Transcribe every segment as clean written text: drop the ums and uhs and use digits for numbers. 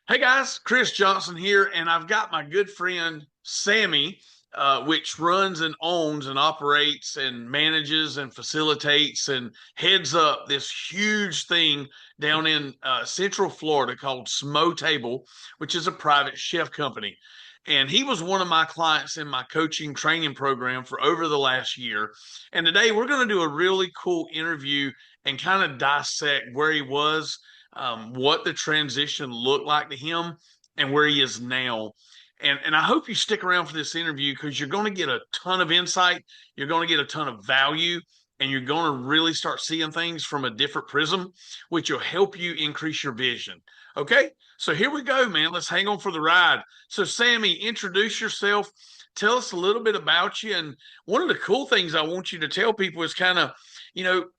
Hey guys, Chris Johnson here, and I've got my good friend Sammy, which runs and owns and operates and manages and facilitates and heads up this huge thing down in Central Florida called Smo Table, which is a private chef company. And he was one of my clients in my coaching training program for over the last year. And today we're going to do a really cool interview and kind of dissect where he was, what the transition looked like to him, and where he is now. And I hope you stick around for this interview because you're going to get a ton of insight, you're going to get a ton of value, and you're going to really start seeing things from a different prism, which will help you increase your vision. Okay, so here we go, man. Let's hang on for the ride. So, Sammy, introduce yourself. Tell us a little bit about you. And one of the cool things I want you to tell people is kind of,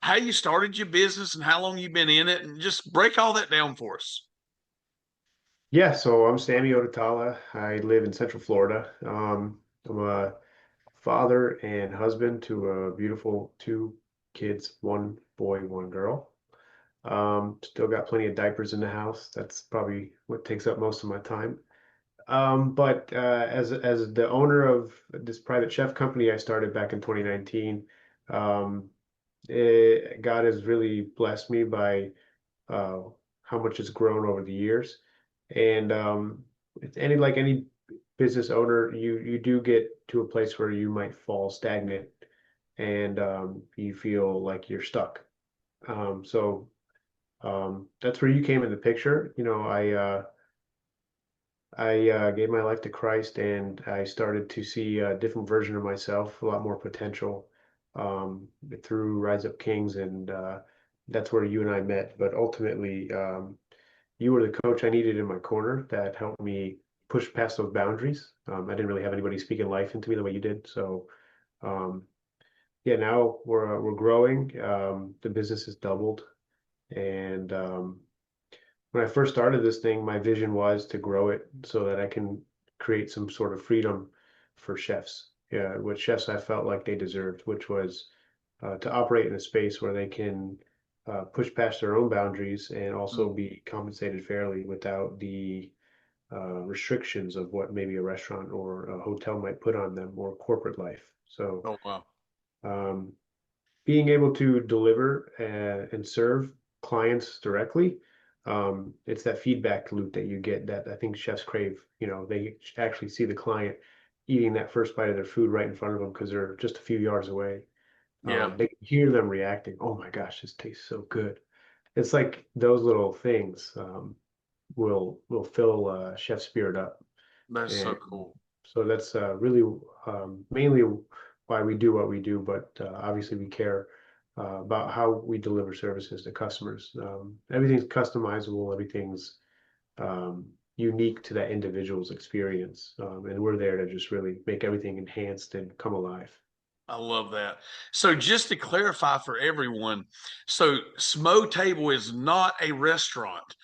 how you started your business and how long you've been in it, and just break all that down for us. Yeah, so I'm Sami Odetallah. I live in Central Florida. I'm a father and husband to a beautiful two kids, one boy, one girl. Still got plenty of diapers in the house. That's probably what takes up most of my time. But as the owner of this private chef company I started back in 2019, um, God has really blessed me by uh, how much it's grown over the years. And it's any business owner, you do get to a place where you might fall stagnant and you feel like you're stuck. So that's where you came in the picture. I gave my life to Christ and I started to see a different version of myself, a lot more potential through Rise Up Kings, and that's where you and I met. But ultimately, you were the coach I needed in my corner that helped me push past those boundaries. I didn't really have anybody speaking life into me the way you did. So um, yeah, now we're growing. The business has doubled, and when I first started this thing, my vision was to grow it so that I can create some sort of freedom for chefs. Yeah, what chefs I felt like they deserved, which was to operate in a space where they can push past their own boundaries and also be compensated fairly without the restrictions of what maybe a restaurant or a hotel might put on them or corporate life. So Oh, wow. um, being able to deliver and serve clients directly, it's that feedback loop that you get that I think chefs crave. They actually see the client eating that first bite of their food right in front of them because they're just a few yards away. Yeah, They can hear them reacting. Oh my gosh, this tastes so good. It's like those little things will fill chef spirit up, that's so and cool. so that's really mainly why we do what we do. But obviously, we care about how we deliver services to customers. Everything's customizable. Everything's unique to that individual's experience, and we're there to just really make everything enhanced and come alive. I love that. So, just to clarify for everyone, so Smo Table is not a restaurant.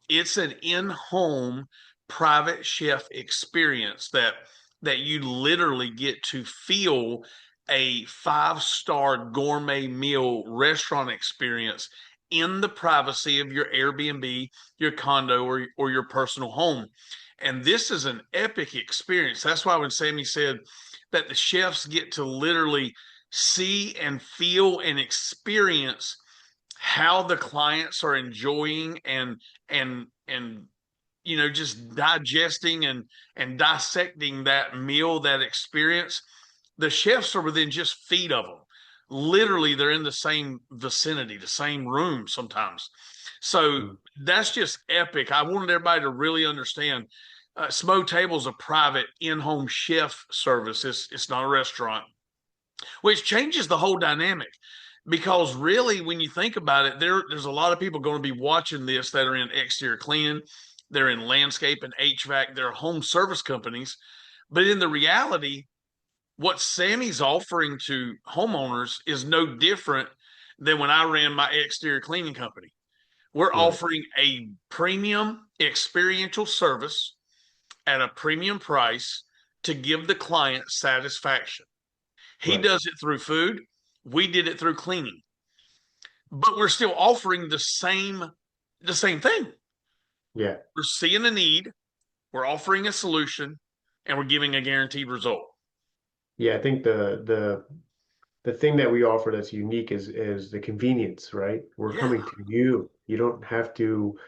It's an in-home private chef experience that you literally get to feel a five-star gourmet meal restaurant experience in the privacy of your Airbnb, your condo, or your personal home. And this is an epic experience. That's why when Sammy said that the chefs get to literally see and feel and experience how the clients are enjoying and just digesting and dissecting that meal, that experience. The chefs are within just feet of them. Literally, they're in the same vicinity, the same room sometimes. So Mm. that's just epic. I wanted everybody to really understand. Smo Table is a private in-home chef service. It's not a restaurant, which changes the whole dynamic. Because really, when you think about it, there's a lot of people going to be watching this that are in exterior cleaning, they're in landscape and HVAC, they're home service companies. But in the reality, what Sammy's offering to homeowners is no different than when I ran my exterior cleaning company. We're Right, offering a premium experiential service at a premium price to give the client satisfaction. He right. does it through food, we did it through cleaning, but we're still offering the same thing. Yeah. We're seeing a need, we're offering a solution, and we're giving a guaranteed result. Yeah, I think the thing that we offer that's unique is the convenience, right? We're Yeah. coming to you. You don't have to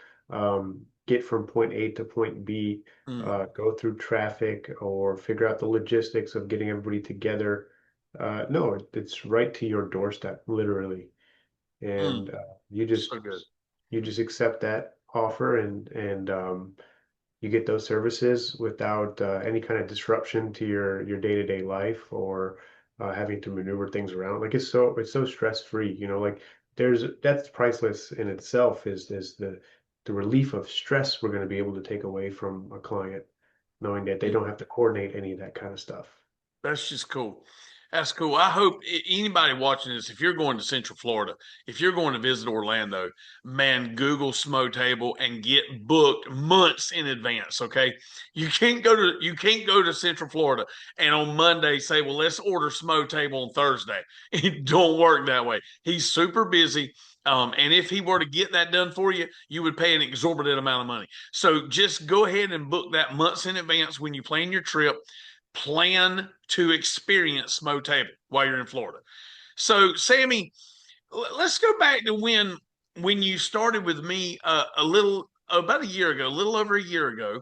get from point A to point B, Mm, go through traffic or figure out the logistics of getting everybody together. No, it's right to your doorstep, literally. mm, And so good. you just accept that offer and you get those services without any kind of disruption to your day-to-day life or having to maneuver things around. Like it's so stress-free, you know, like there's that's priceless in itself is the relief of stress we're going to be able to take away from a client, knowing that they Mm. don't have to coordinate any of that kind of stuff. That's just cool. That's cool. I hope anybody watching this, if you're going to Central Florida, if you're going to visit Orlando, man, Google Smo Table and get booked months in advance. Okay, you can't go to Central Florida and on Monday say, well, let's order Smo Table on Thursday. It don't work that way. He's super busy. And if he were to get that done for you, you would pay an exorbitant amount of money. So just go ahead and book that months in advance when you plan your trip. Plan to experience Smo Table while you're in Florida. So, Sammy, let's go back to when you started with me a little about a year ago, a little over a year ago.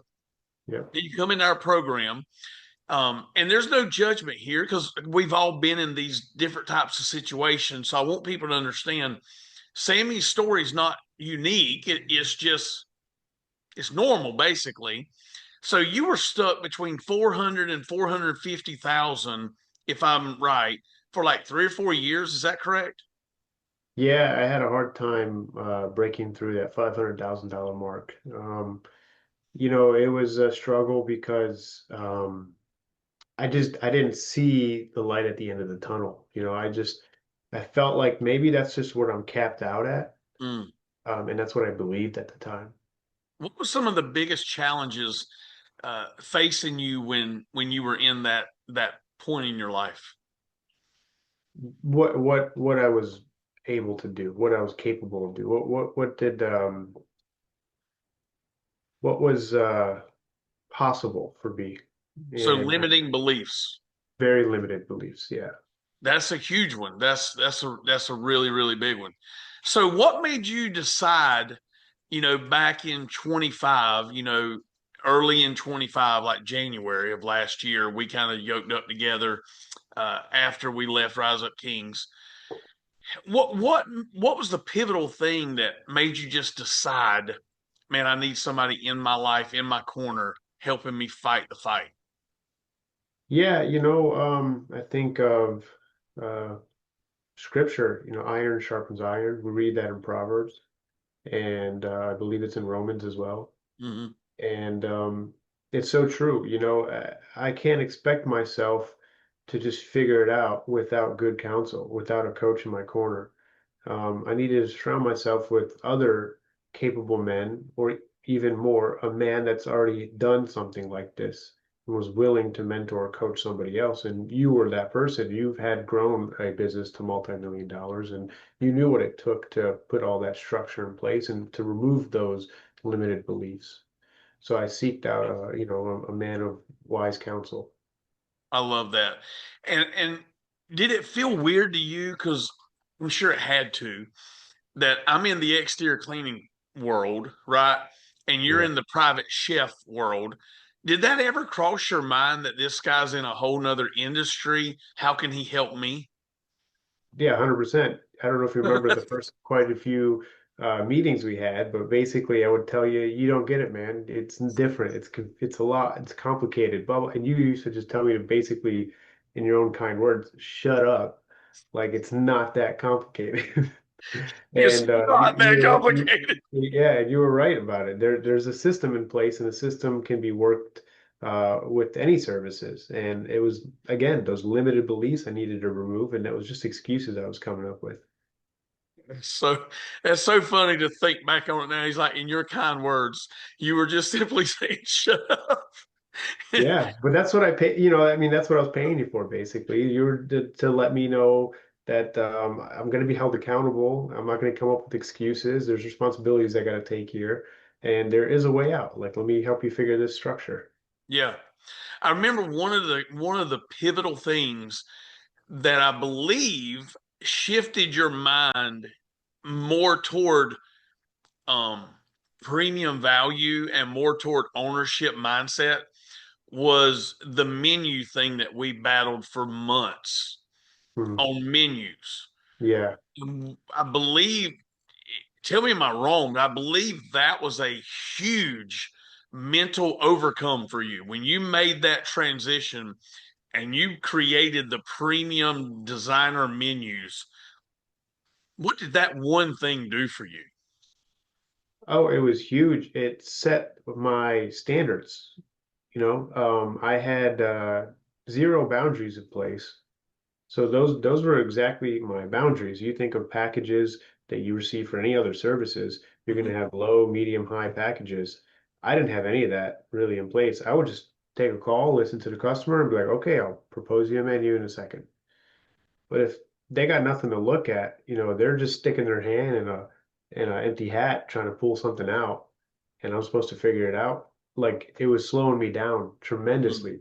Yeah. You come into our program, and there's no judgment here because we've all been in these different types of situations. So I want people to understand Sammy's story is not unique. It's just it's normal, basically. So you were stuck between 400 and 450,000, if I'm right, for like 3 or 4 years. Is that correct? Yeah, I had a hard time breaking through that $500,000 mark. You know, it was a struggle because I didn't see the light at the end of the tunnel. You know, I felt like maybe that's just what I'm capped out at. Mm. And that's what I believed at the time. What were some of the biggest challenges facing you when you were in that point in your life? What I was able to do, what I was capable of do. What was possible for me So and limiting beliefs. very limited beliefs. Yeah. That's a huge one. That's a really really big one. So what made you decide, back in 25, early in 25, like January of last year, we kind of yoked up together after we left Rise Up Kings. What was the pivotal thing that made you just decide, man, I need somebody in my life, in my corner, helping me fight the fight? Yeah, you know, I think of uh scripture, you know, iron sharpens iron. We read that in Proverbs, and I believe it's in Romans as well. Hmm. And it's so true. You know, I can't expect myself to just figure it out without good counsel, without a coach in my corner. I needed to surround myself with other capable men, or even more, a man that's already done something like this and was willing to mentor or coach somebody else. And you were that person. You've had grown a business to multi-million dollars, and you knew what it took to put all that structure in place and to remove those limited beliefs. So I seeked out, you know, a man of wise counsel. I love that. And did it feel weird to you? Because I'm sure it had to, that I'm in the exterior cleaning world, right? And you're Yeah. in the private chef world. Did that ever cross your mind that this guy's in a whole nother industry? How can he help me? Yeah, 100%. I don't know if you remember the first quite a few meetings we had, but basically I would tell you, you don't get it, man. It's different. It's a lot. It's complicated. But and you used to just tell me to basically, in your own kind words, shut up. Like it's not that complicated. It's And not that complicated. yeah, and you were right about it. There's a system in place, and the system can be worked with any services. And it was again those limited beliefs I needed to remove, and that was just excuses I was coming up with. So that's so funny to think back on it now. He's like, in your kind words, you were just simply saying, shut up. Yeah, but that's what I pay. You know, I mean, that's what I was paying you for, basically. You were to let me know that I'm going to be held accountable. I'm not going to come up with excuses. There's responsibilities I got to take here. and there is a way out. Like, let me help you figure this structure. Yeah. I remember one of the pivotal things that I believe shifted your mind more toward um premium value and more toward ownership mindset was the menu thing that we battled for months Hmm. on menus. Yeah. I believe, tell me am I wrong, but I believe that was a huge mental overcome for you when you made that transition and you created the premium designer menus. What did that one thing do for you? Oh, it was huge. It set my standards. I had zero boundaries in place. So those were exactly my boundaries. You think of packages that you receive for any other services, you're going Mhm. to have low, medium, high packages. I didn't have any of that really in place. I would just take a call, listen to the customer, and be like, okay, I'll propose you a menu in a second. But if they got nothing to look at, they're just sticking their hand in an empty hat trying to pull something out, and I'm supposed to figure it out. Like it was slowing me down Mhm. tremendously.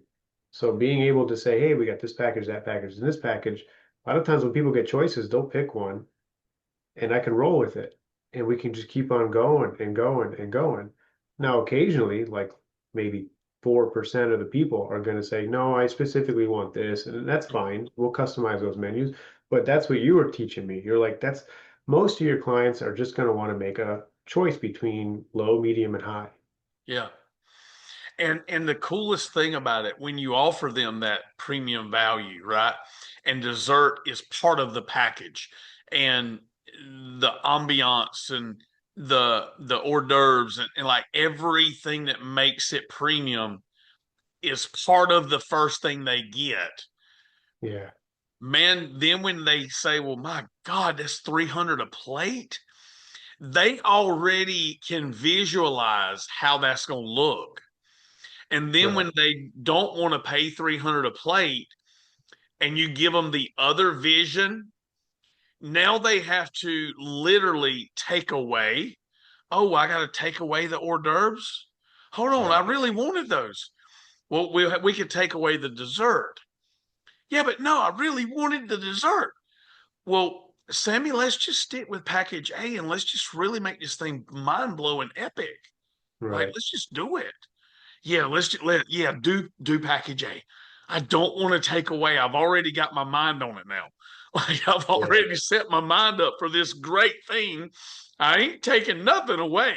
So being able to say, hey, we got this package, that package, and this package, a lot of times when people get choices, they'll pick one and I can roll with it. And we can just keep on going and going and going. Now, occasionally, like maybe 4% of the people are going to say, no, I specifically want this. And that's fine. We'll customize those menus. But that's what you were teaching me. You're like, that's most of your clients are just going to want to make a choice between low, medium, and high. Yeah. And the coolest thing about it, when you offer them that premium value, right? And dessert is part of the package, and the ambiance and the hors d'oeuvres and like everything that makes it premium is part of the first thing they get. Yeah, Man, then when they say, well, my God, that's 300 a plate, they already can visualize how that's going to look. And then right. when they don't want to pay 300 a plate and you give them the other vision, now they have to literally take away. Oh, I got to take away the hors d'oeuvres. Hold on, I Right. really wanted those. Well, we could take away the dessert. Yeah, but no, I really wanted the dessert. Well, Sammy, let's just stick with package A and let's just really make this thing mind blowing epic. Like, Right. let's just do it. Yeah, let's just do package A. I don't want to take away. I've already got my mind on it now. Like I've Yeah. already set my mind up for this great thing. I ain't taking nothing away.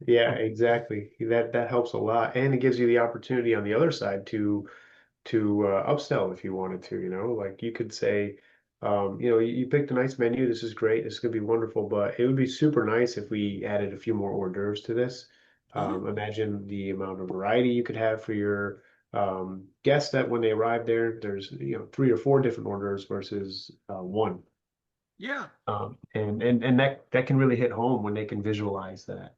Yeah, exactly. That helps a lot. And it gives you the opportunity on the other side to upsell if you wanted to, like you could say, you picked a nice menu. This is great. This is gonna be wonderful, but it would be super nice if we added a few more hors d'oeuvres to this. Mhm. Imagine the amount of variety you could have for your guests that when they arrive there, there's, 3 or 4 different hors d'oeuvres versus one. Yeah. And that can really hit home when they can visualize that.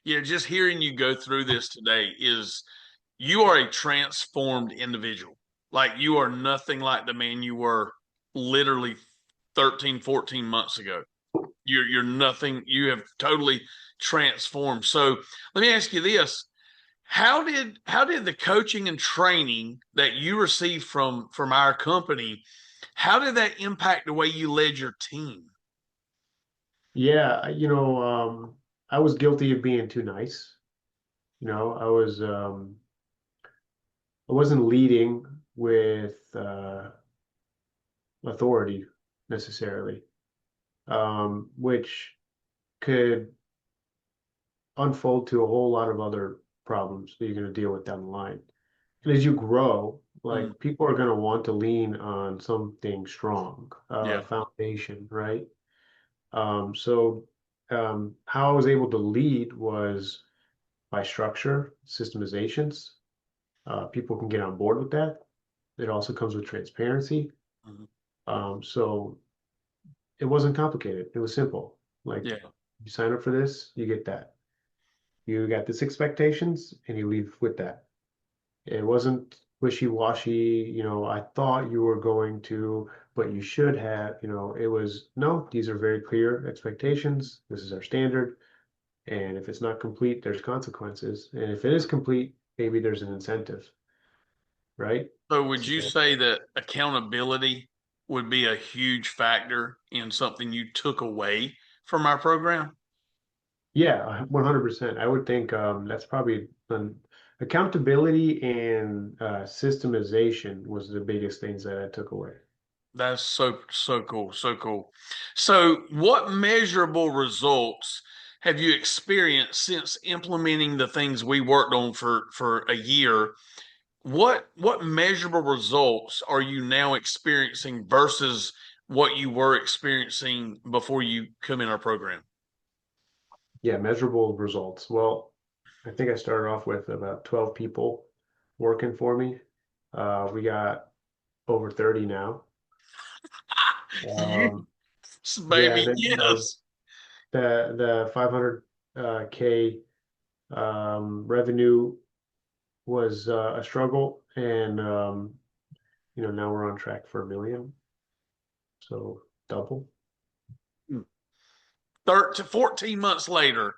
Yeah. Just hearing you go through this today is you are a transformed individual. Like you are nothing like the man you were literally 13, 14 months ago. You're nothing. You have totally transformed. So let me ask you this. How did the coaching and training that you received from our company, how did that impact the way you led your team? Yeah, I was guilty of being too nice. I wasn't leading with authority necessarily, which could unfold to a whole lot of other problems that you're going to deal with down the line. And as you grow, Mm, like people are going to want to lean on something strong, yeah. foundation, right? So how I was able to lead was by structure, systemizations. People can get on board with that. It also comes with transparency. Mhm. So it wasn't complicated. It was simple. Like Yeah. you sign up for this, you get that. You got this expectations, and you leave with that. It wasn't wishy-washy, I thought you were going to, but you should have, it was no, these are very clear expectations. This is our standard. And if it's not complete, there's consequences. And if it is complete, maybe there's an incentive, right? So would you So say that accountability would be a huge factor in something you took away from our program? yeah, 100%. I would think that's probably accountability and systemization was the biggest things that I took away. That's so cool, so cool. So, what measurable results have you experienced since implementing the things we worked on for a year? What measurable results are you now experiencing versus what you were experiencing before you come in our program? Yeah, measurable results. Well, I think I started off with about 12 people working for me. We got over 30 now. Yes, Um, yeah, and baby, then yes. the 500 K revenue was a struggle, and now we're on track for 1 million, so double. 13 to 14 months later,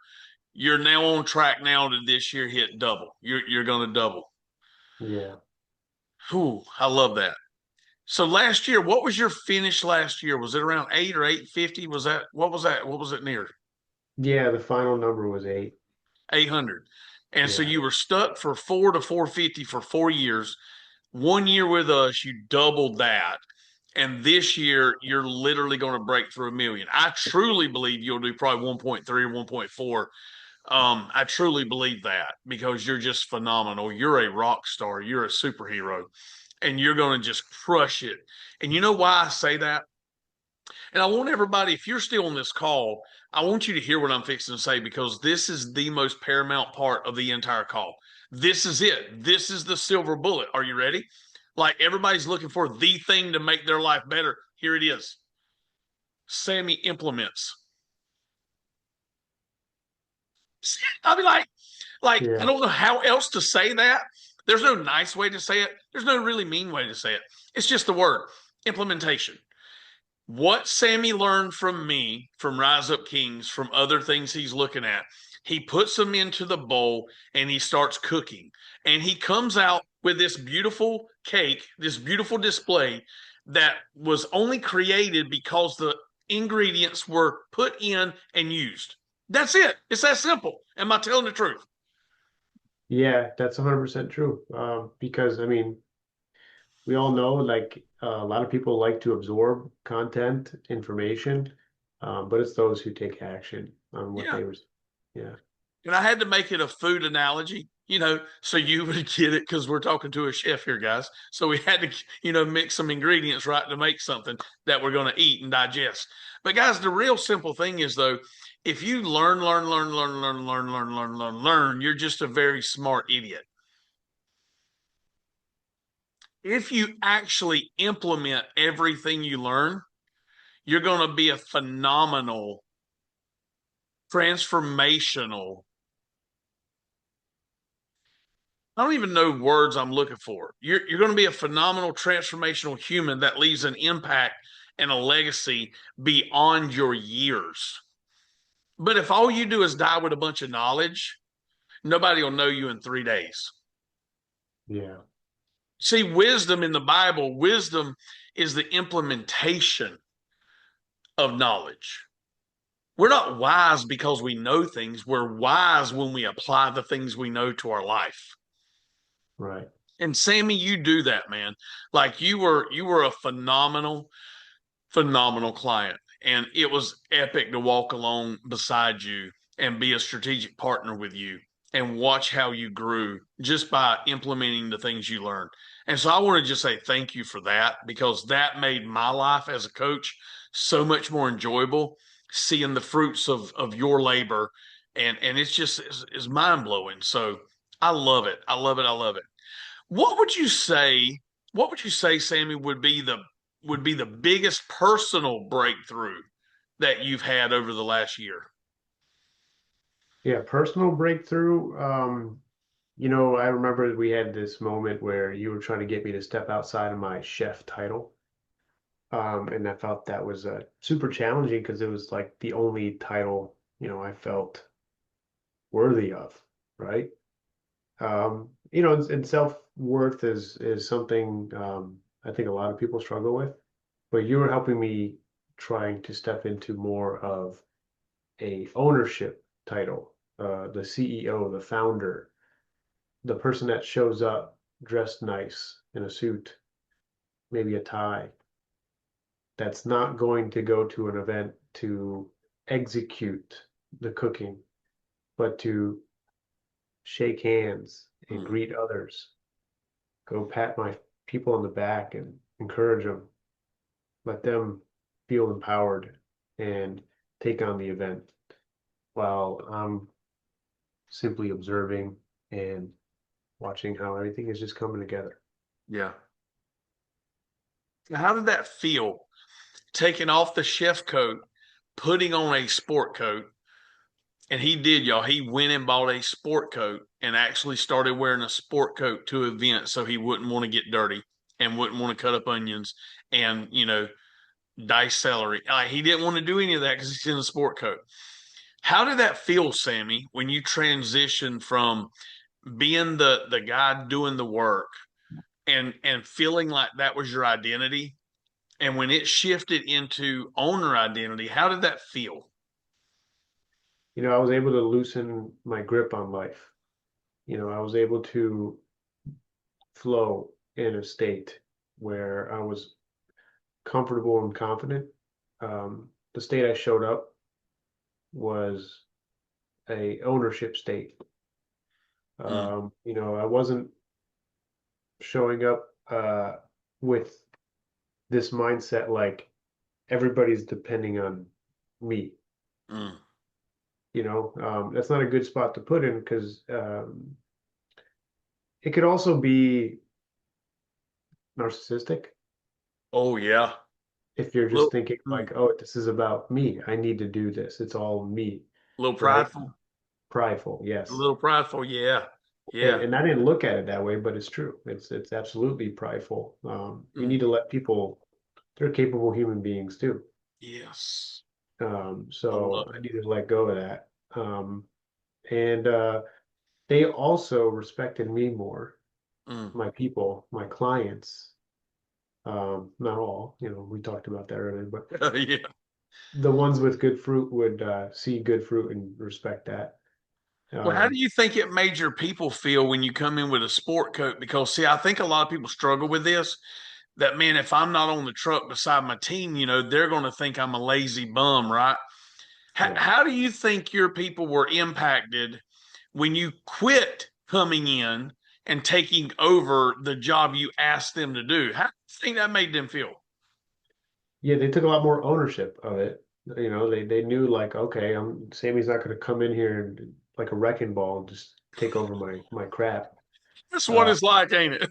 you're now on track now to this year hit double. You're going to double. Yeah, Whew, I love that. So last year, what was your finish last year? Was it around 8 or 850? Was that what was that? What was it near? yeah. The final number was 8. 800. And so Yeah, you were stuck for 4 to 450 for 4 years. 1 year with us, you doubled that. And this year, you're literally going to break through 1 million. I truly believe you'll do probably 1.3 or 1.4. I truly believe that because you're just phenomenal. You're a rock star. You're a superhero, and you're going to just crush it. And you know why I say that? And I want everybody, if you're still on this call, I want you to hear what I'm fixing to say because this is the most paramount part of the entire call. This is it. This is the silver bullet. Are you ready? Like everybody's looking for the thing to make their life better. Here it is. Sammy implements. I mean, I yeah, don't know how else to say that. There's no nice way to say it. There's no really mean way to say it. It's just the word implementation. What Sammy learned from me, from Rise Up Kings, from other things he's looking at, he puts them into the bowl and he starts cooking. And he comes out with this beautiful cake, this beautiful display that was only created because the ingredients were put in and used. That's it. It's that simple. Am I telling the truth? yeah. That's 100% true. Because I mean, we all know like a lot of people like to absorb content, information, but it's those who take action on what Yeah. they were. Yeah, And I had to make it a food analogy, so you would get it because we're talking to a chef here, guys. So we had to, mix some ingredients right to make something that we're going to eat and digest. But guys, the real simple thing is though, if you learn, you're just a very smart idiot. If you actually implement everything you learn, you're going to be a phenomenal, transformational, I don't even know words I'm looking for. You're going to be a phenomenal transformational human that leaves an impact and a legacy beyond your years. But if all you do is die with a bunch of knowledge, nobody will know you in 3 days. yeah, See, wisdom in the Bible, wisdom is the implementation of knowledge. We're not wise because we know things. We're wise when we apply the things we know to our life. right. And Sammy, you do that, man. Like you were a phenomenal client. And it was epic to walk along beside you and be a strategic partner with you and watch how you grew just by implementing the things you learned. And so I want to just say thank you for that because that made my life as a coach so much more enjoyable seeing the fruits of your labor. And it's just it's mind blowing. So I love it. I love it. I love it. What would you say? What would you say, Sammy, would be the biggest personal breakthrough that you've had over the last year? Yeah, personal breakthrough. I remember we had this moment where you were trying to get me to step outside of my chef title. And I felt that was super challenging because it was like the only title, I felt worthy of, right? And self-worth is something I think a lot of people struggle with, but you were helping me trying to step into more of a ownership title, the CEO, the founder, the person that shows up dressed nice in a suit, maybe a tie, that's not going to go to an event to execute the cooking, but to shake hands and Mm. greet others, go pat my people on the back and encourage them, let them feel empowered and take on the event while I'm simply observing and watching how everything is just coming together. Yeah. How did that feel? Taking off the chef coat, putting on a sport coat. And he did, y'all. He went and bought a sport coat and actually started wearing a sport coat to events so he wouldn't want to get dirty and wouldn't want to cut up onions and, dice celery. He didn't want to do any of that because he's in a sport coat. How did that feel, Sammy, when you transitioned from being the guy doing the work and feeling like that was your identity? And when it shifted into owner identity, how did that feel? I was able to loosen my grip on life. I was able to flow in a state where I was comfortable and confident. The state I showed up was a ownership state. Mm, I wasn't showing up with this mindset like everybody's depending on me. mm. That's not a good spot to put in because it could also be narcissistic Oh, yeah. if you're just Little, thinking mm, like, oh, this is about me. I need to do this. It's all me, little right? prideful. Prideful, A yes. little prideful, yeah. And Yeah. and I didn't look at it that way, but it's true. It's absolutely prideful. You Mm, need to let people, they're capable human beings too. yes. I So love I it. needed to let go of that. And they also respected me more, Mm. my people, my clients. Not all, we talked about that earlier, but Yeah. the ones with good fruit would see good fruit and respect that. Well, how do Um, you think it made your people feel when you come in with a sport coat? Because, see, I think a lot of people struggle with this. That, man, if I'm not on the truck beside my team, they're going to think I'm a lazy bum, right? How, yeah. how do you think your people were impacted when you quit coming in and taking over the job you asked them to do? How do you think that made them feel? Yeah, they took a lot more ownership of it. They knew like, okay, Sammy's not going to come in here and like a wrecking ball and just take over my crap. That's what Uh, it's like, ain't it?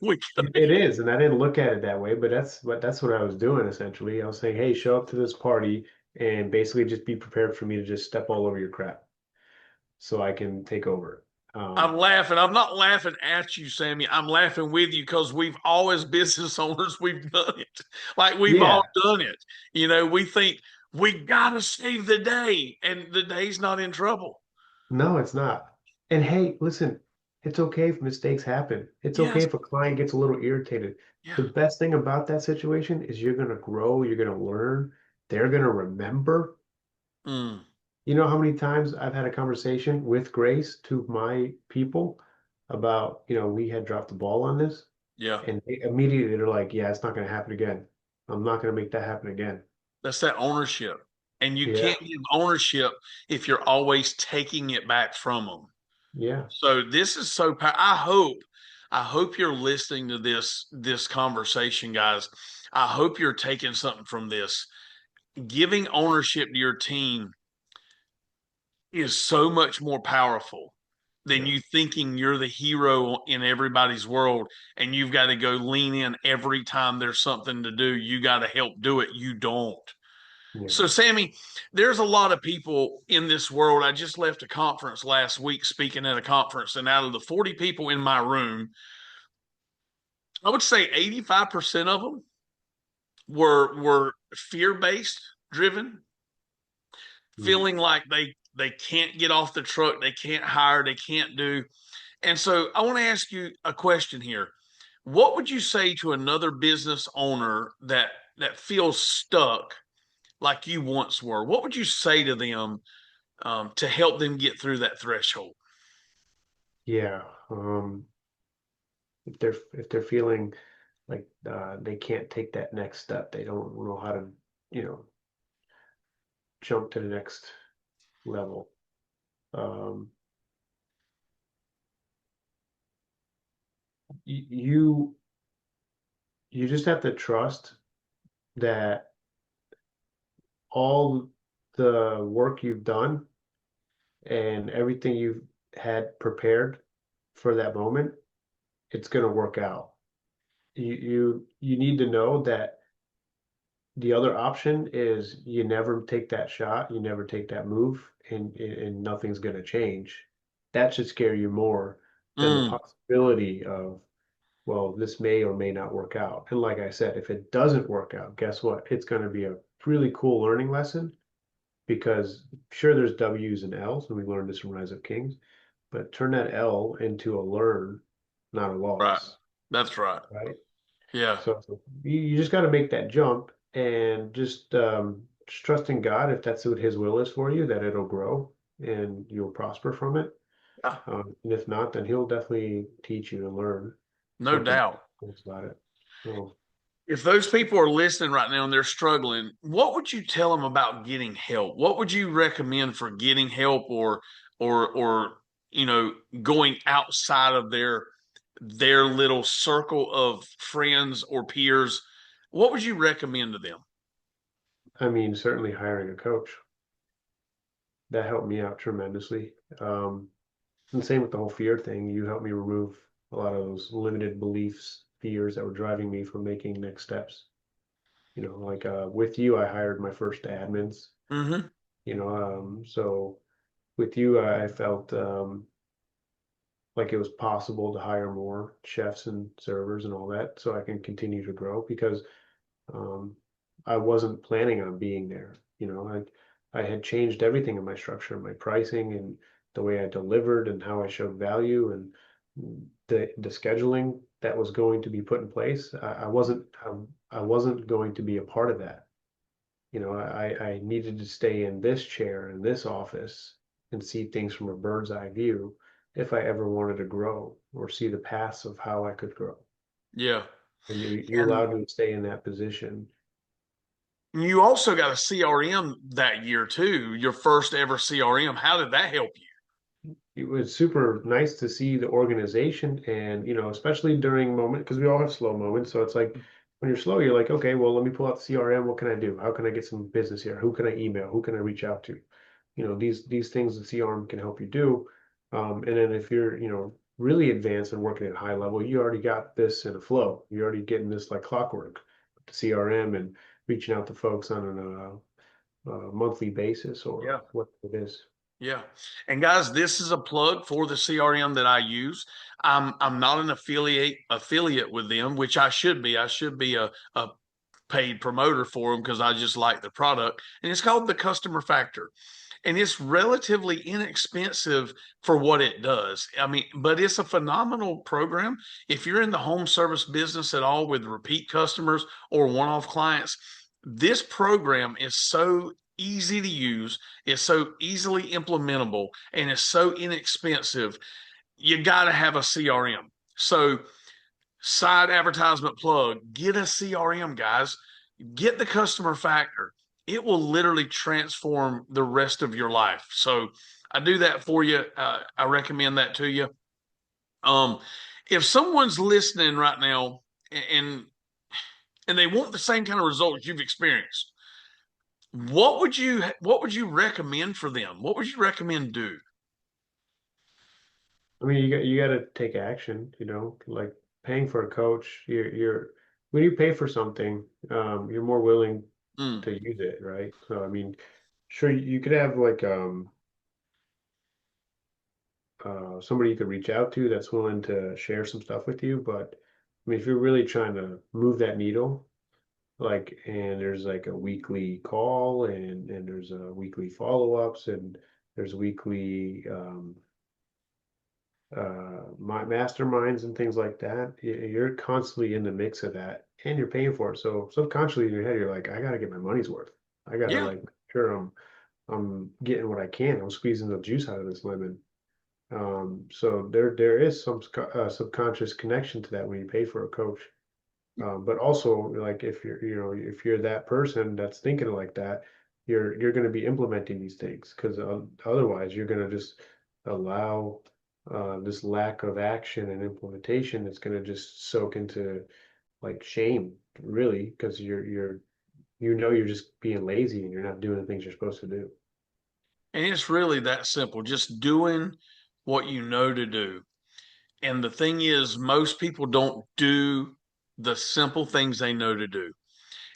it is, and I didn't look at it that way, but that's what I was doing essentially. I was saying, hey, show up to this party and basically just be prepared for me to just step all over your crap so I can take over. I'm laughing. I'm not laughing at you, Sammy. I'm laughing with you because we've always business owners, we've done it. Like we've all Yeah, done it. We think we gotta save the day, and the day's not in trouble. no, it's not. And hey, listen, it's okay if mistakes happen. It's okay Yes. if a client gets a little irritated. Yeah. The best thing about that situation is you're going to grow, you're going to learn, they're going to remember. Mm, You know how many times I've had a conversation with Grace to my people about, we had dropped the ball on this, yeah. and they immediately they're like, yeah, it's not going to happen again. I'm not going to make that happen again. That's that ownership. And you Yeah, can't give ownership if you're always taking it back from them. yeah, So this is so I hope you're listening to this conversation, guys. I hope you're taking something from this. Giving ownership to your team is so much more powerful than yeah, you thinking you're the hero in everybody's world and you've got to go lean in every time there's something to do. You got to help do it. You don't. yeah. So, Sammy, there's a lot of people in this world. I just left a conference last week speaking at a conference, and out of the 40 people in my room, I would say 85% of them were fear-based driven, Mm, feeling like they can't get off the truck, they can't hire, they can't do. And so I want to ask you a question here. What would you say to another business owner that feels stuck like you once were? What would you say to them to help them get through that threshold? Yeah. If they're feeling like they can't take that next step, they don't know how to, you know, jump to the next level. Um, you you just have to trust that all the work you've done and everything you've had prepared for that moment, it's going to work out. You need to know that the other option is you never take that shot, you never take that move, and nothing's going to change. That should scare you more than the Mm, possibility of, well, this may or may not work out. And like I said, if it doesn't work out, guess what? It's going to be a really cool learning lesson because sure, there's W's and L's, and we learned this from Rise of Kings, but turn that L into a learn, not a right. loss, That's right. right? Yeah. So you just got to make that jump and just trust in God if that's what His will is for you, that it'll grow and you'll prosper from it. Yeah. And if not, then He'll definitely teach you to learn No something doubt. else about it. So, If those people are listening right now and they're struggling, what would you tell them about getting help? What would you recommend for getting help or you know going outside of their little circle of friends or peers? What would you recommend to them? I mean, certainly hiring a coach that helped me out tremendously. Um, and same with the whole fear thing. You helped me remove a lot of those limited beliefs, fears that were driving me from making next steps. You know, like with you, I hired my first admins. Mm-hmm. So with you, I felt like it was possible to hire more chefs and servers and all that, so I can continue to grow because um, I wasn't planning on being there. I had changed everything in my structure, my pricing and the way I delivered and how I showed value and the scheduling that was going to be put in place. I wasn't going to be a part of that. I needed to stay in this chair in this office and see things from a bird's eye view if I ever wanted to grow or see the paths of how I could grow. Yeah. And you And allowed me to stay in that position. you also got a CRM that year too, your first ever CRM. How did that help you? It was super nice to see the organization and, especially during moment, because we all have slow moments. So it's like when you're slow, you're like, okay, well, let me pull out the CRM. What can I do? How can I get some business here? Who can I email? Who can I reach out to? These things the CRM can help you do. And then if you're, really advanced and working at a high level, you already got this in a flow. You're already getting this like clockwork, the CRM and reaching out to folks on a monthly basis or Yeah. what it is. Yeah. And guys, this is a plug for the CRM that I use. I'm not an affiliate with them, which I should be. I should be a paid promoter for them because I just like the product. And it's called the Customer Factor. And it's relatively inexpensive for what it does. I mean, but it's a phenomenal program. If you're in the home service business at all with repeat customers or one-off clients, this program is so easy to use, it's so easily implementable, and it's so inexpensive. You got to have a CRM. So, side advertisement plug, get a CRM, guys. Get the customer factor. It will literally transform the rest of your life. So I do that for you. I recommend that to you. Um, if someone's listening right now and and they want the same kind of results you've experienced, what would you recommend for them? What would you recommend do? I mean, you got to take action, like paying for a coach. When you pay for something, you're more willing Mm, to use it, right? So I mean, sure, you could have like somebody you could reach out to that's willing to share some stuff with you, but I mean, if you're really trying to move that needle, and there's like a weekly call and there's a weekly follow-ups and There's weekly my masterminds and things like that. You're constantly in the mix of that, and you're paying for it. So subconsciously in your head, you're like, I gotta get my money's worth. I gotta Yeah. like make sure I'm getting what I can. I'm squeezing the juice out of this lemon. So there is some subconscious connection to that when you pay for a coach. But also, like if if you're that person that's thinking like that, you're going to be implementing these things because otherwise you're going to just allow this lack of action and implementation that's going to just soak into like shame, really, because you're just being lazy and you're not doing the things you're supposed to do. And it's really that simple, just doing what you know to do. And the thing is, most people don't do the simple things they know to do.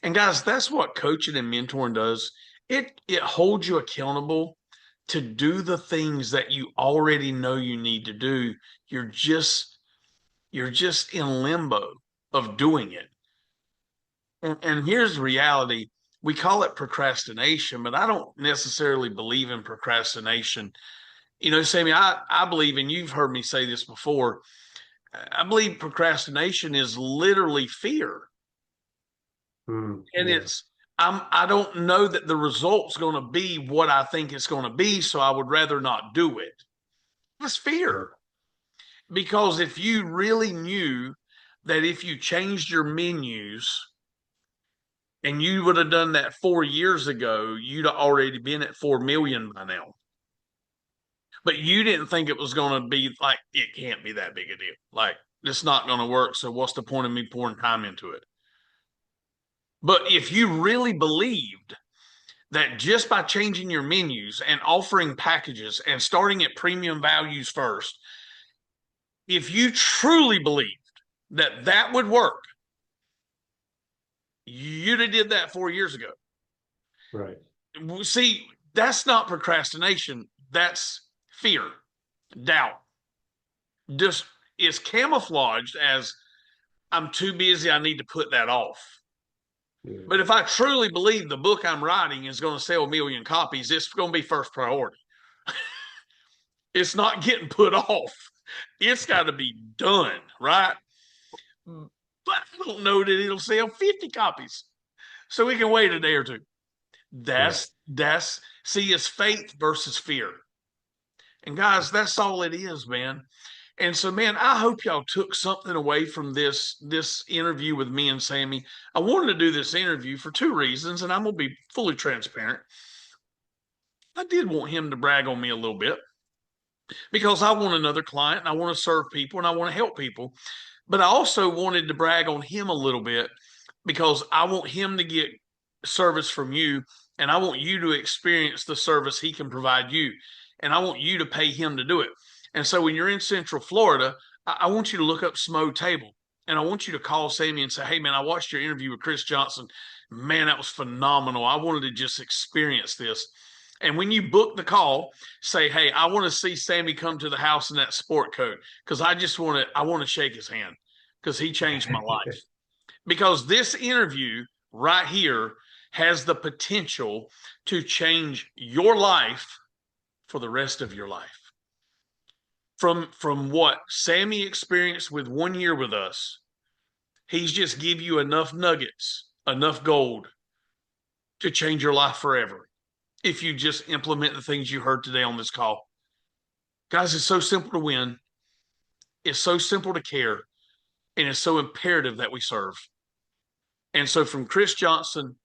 And guys, that's what coaching and mentoring does. It holds you accountable to do the things that you already know you need to do. You're just you're just in limbo of doing it. And here's the reality. We call it procrastination, but I don't necessarily believe in procrastination. Sammy, I believe, and you've heard me say this before, I believe procrastination is literally fear. And Yeah, I don't know that the result's going to be what I think it's going to be, so I would rather not do it. It's right. fear. Because if you really knew that if you changed your menus and you would have done that 4 years ago, you'd have already been at 4 million by now. But you didn't think it was going to be like, it can't be that big a deal. Like, it's not going to work. So what's the point of me pouring time into it? But if you really believed that just by changing your menus and offering packages and starting at premium values first, if you truly believed that that would work, you'd have did that 4 years ago. Right. See, that's not procrastination. That's fear, doubt. Just is camouflaged as I'm too busy. I need to put that off. Yeah. But if I truly believe the book I'm writing is going to sell 1 million copies, it's going to be first priority. It's not getting put off. It's got to be done, right? But I don't know that it'll sell 50 copies. So we can wait a day or two. Right. That's see, it's faith versus fear. And guys, that's all it is, man. And so, man, I hope y'all took something away from this interview with me and Sammy. I wanted to do this interview for two reasons, and I'm gonna be fully transparent. I did want him to brag on me a little bit because I want another client and I want to serve people and I want to help people. But I also wanted to brag on him a little bit because I want him to get service from you and I want you to experience the service he can provide you. And I want you to pay him to do it. And so when you're in Central Florida, I want you to look up Smo Table. And I want you to call Sammy and say, hey, man, I watched your interview with Chris Johnson. Man, that was phenomenal. I wanted to just experience this. And when you book the call, say, hey, I want to see Sammy come to the house in that sport coat because I want to shake his hand because he changed my life. Because this interview right here has the potential to change your life for the rest of your life. From what Sammy experienced with 1 year with us, he's just give you enough nuggets, enough gold to change your life forever if you just implement the things you heard today on this call. Guys, it's so simple to win. It's so simple to care. And it's so imperative that we serve. And so from Chris Johnson,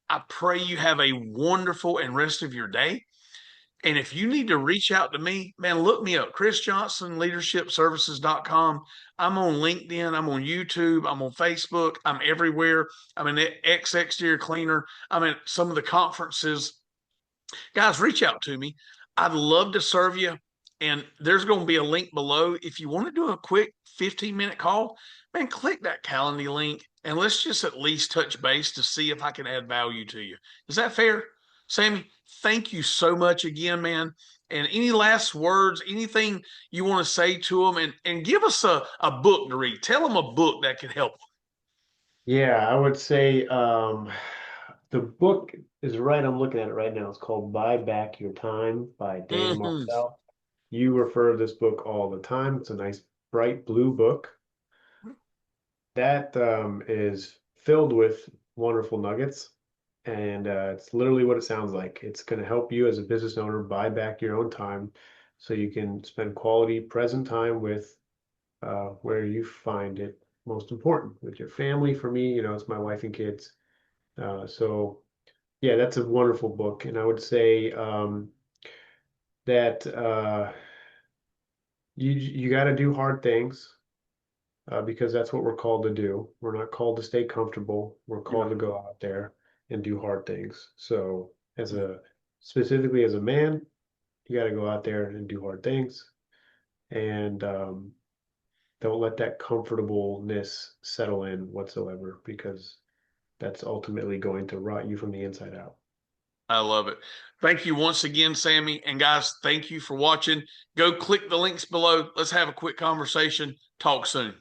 I pray you have a wonderful and rest of your day. And if you need to reach out to me, man, look me up, Chris Johnson, leadershipservices.com. I'm on LinkedIn. I'm on YouTube. I'm on Facebook. I'm everywhere. I'm an ex exterior cleaner. I'm at some of the conferences. Guys, reach out to me. I'd love to serve you. And there's going to be a link below. If you want to do a quick 15-minute call, man, click that Calendly link and let's just at least touch base to see if I can add value to you. Is that fair? Sammy, thank you so much again, man. And any last words, anything you want to say to them, and give us a book to read. Tell them a book that could help them. Yeah, I would say The book is right. I'm looking at it right now. It's called Buy Back Your Time by Dan Hmm. Marcel. You refer to this book all the time. It's a nice bright blue book that is filled with wonderful nuggets. And it's literally what it sounds like. It's going to help you as a business owner buy back your own time so you can spend quality present time with where you find it most important with your family. For me, it's my wife and kids. So yeah, that's a wonderful book. And I would say that you got to do hard things because that's what we're called to do. We're not called to stay comfortable. We're called Yeah. to go out there and do hard things. So specifically as a man, you got to go out there and do hard things, and don't let that comfortableness settle in whatsoever because that's ultimately going to rot you from the inside out. I love it. Thank you once again, Sammy. And guys, thank you for watching. Go click the links below. Let's have a quick conversation. Talk soon.